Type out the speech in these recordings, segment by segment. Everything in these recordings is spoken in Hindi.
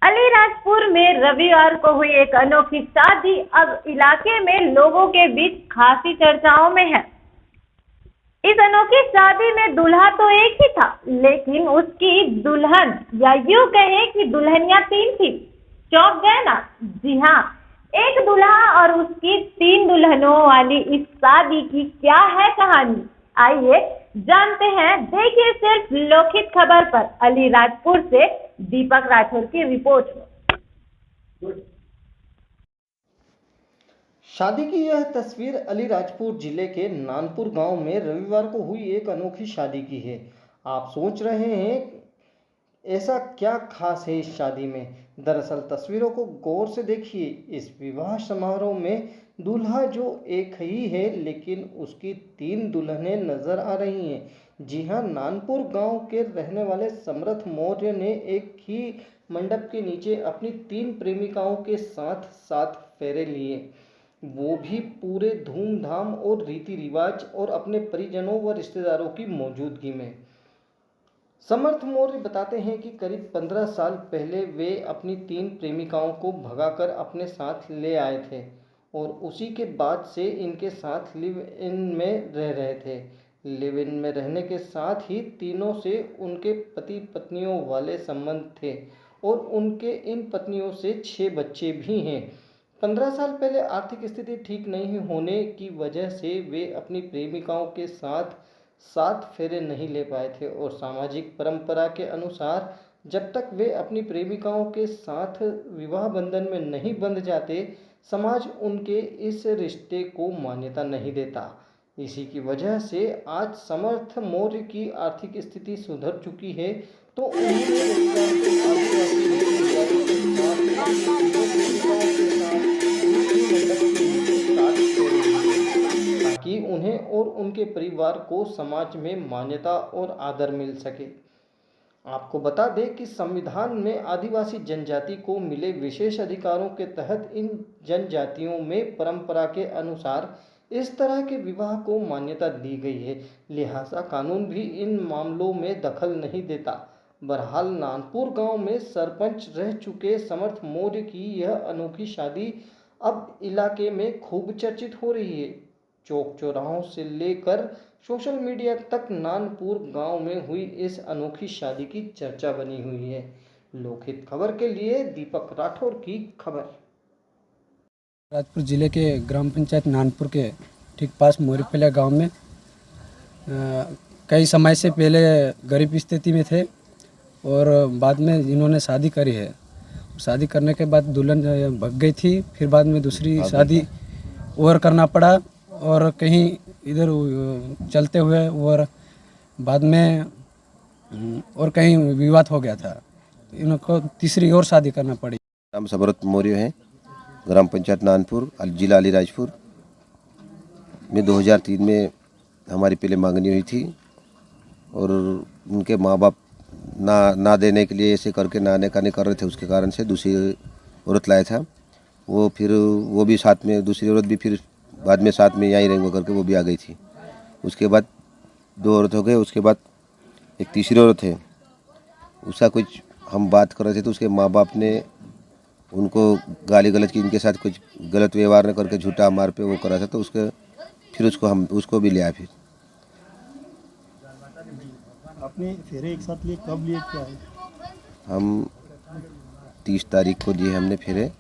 अलीराजपुर में रविवार को हुई एक अनोखी शादी अब इलाके में लोगों के बीच खासी चर्चाओं में है। इस अनोखी शादी में दूल्हा तो एक ही था, लेकिन उसकी दुल्हन या यूं कहें कि दुल्हनियां तीन थी। चौंक गए ना? जी हाँ, एक दूल्हा और उसकी तीन दुल्हनों वाली इस शादी की क्या है कहानी, आइए जानते हैं। देखिए सिर्फ लोकहित खबर पर अलीराजपुर से दीपक राठौर की रिपोर्ट में। शादी की यह तस्वीर अलीराजपुर जिले के नानपुर गांव में रविवार को हुई एक अनोखी शादी की है। आप सोच रहे हैं ऐसा क्या खास है इस शादी में? दरअसल तस्वीरों को गौर से देखिए। इस विवाह समारोह में दूल्हा जो एक ही है, लेकिन उसकी तीन दुल्हनें नजर आ रही हैं। जी हाँ, नानपुर गांव के रहने वाले समर्थ मौर्य ने एक ही मंडप के नीचे अपनी तीन प्रेमिकाओं के साथ साथ फेरे लिए, वो भी पूरे धूमधाम और रीति रिवाज और अपने परिजनों व रिश्तेदारों की मौजूदगी में। समर्थ मौर्य बताते हैं कि करीब 15 साल पहले वे अपनी तीन प्रेमिकाओं को भगाकर अपने साथ ले आए थे और उसी के बाद से इनके साथ लिव इन में रह रहे थे। लिव इन में रहने के साथ ही तीनों से उनके पति पत्नियों वाले संबंध थे और उनके इन पत्नियों से 6 बच्चे भी हैं। 15 साल पहले आर्थिक स्थिति ठीक नहीं होने की वजह से वे अपनी प्रेमिकाओं के साथ 7 फेरे नहीं ले पाए थे और सामाजिक परंपरा के अनुसार जब तक वे अपनी प्रेमिकाओं के साथ विवाह बंधन में नहीं बंध जाते, समाज उनके इस रिश्ते को मान्यता नहीं देता। इसी की वजह से आज समर्थ मौर्य की आर्थिक स्थिति सुधर चुकी है तो ताकि उन्हें और उनके परिवार को समाज में मान्यता और आदर मिल सके। आपको बता दें कि संविधान में आदिवासी जनजाति को मिले विशेष अधिकारों के तहत इन जनजातियों में परंपरा के अनुसार इस तरह के विवाह को मान्यता दी गई है, लिहाजा कानून भी इन मामलों में दखल नहीं देता। बहरहाल नानपुर गांव में सरपंच रह चुके समर्थ मौर्य की यह अनोखी शादी अब इलाके में खूब चर्चित हो रही है। चौक चौराहों से लेकर सोशल मीडिया तक नानपुर गांव में हुई इस अनोखी शादी की चर्चा बनी हुई है। लोकहित खबर के लिए दीपक राठौर की खबर। राजपुर जिले के ग्राम पंचायत नानपुर के ठीक पास मोरीपल्ला गांव में कई समय से पहले गरीब स्थिति में थे और बाद में इन्होंने शादी करी है। शादी करने के बाद दुल्हन भग गई थी, फिर बाद में दूसरी शादी और करना पड़ा और कहीं इधर चलते हुए और बाद में और कहीं विवाद हो गया था, इनको तीसरी और शादी करना पड़ी। नाम समर्थ मौर्य है, ग्राम पंचायत नानपुर, जिला अलीराजपुर में 2003 में हमारी पहले मांगनी हुई थी और उनके माँ बाप ना देने के लिए ऐसे करके ना आने का नहीं कर रहे थे। उसके कारण से दूसरी औरत लाया था। वो भी साथ में, दूसरी औरत भी फिर बाद में साथ में यहीं रहेंगे करके वो भी आ गई थी। उसके बाद 2 औरत हो गए। उसके बाद एक तीसरी औरत है, उसका कुछ हम बात कर रहे थे तो उसके माँ बाप ने उनको गाली गलौज की, इनके साथ कुछ गलत व्यवहार न करके झूठा मार पे वो करा था, तो उसको भी लिया। फिर अपने फेरे एक साथ लिए, कब लिए, क्या है? हम 30 तारीख को लिए हमने फेरे,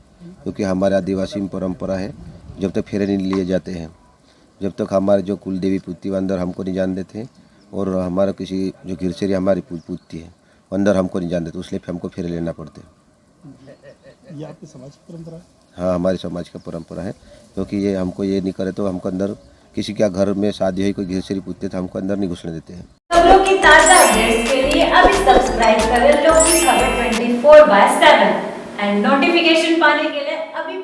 क्योंकि हमारे आदिवासी में परंपरा है जब तक फेरे नहीं लिए जाते हैं, जब तक हमारे जो कुल देवी पूजती अंदर हमको नहीं जान देते और हमारा किसी जो गिरसेरी हमारी पूजती है अंदर हमको नहीं जान देते, इसलिए हमको फेरे लेना पड़ते। ये आपके समाज की परंपरा है? हाँ, हमारी समाज का परंपरा है, क्योंकि ये हमको ये नहीं करे तो हमको अंदर किसी के घर में शादी हुई, कोई गिरसेरी पूजते तो हमको अंदर नहीं घुसने देते हैं। खबरों की ताजा अपडेट्स के लिए अभी सब्सक्राइब करें लोकहित खबर 24/7 एंड नोटिफिकेशन पाने के लिए अभी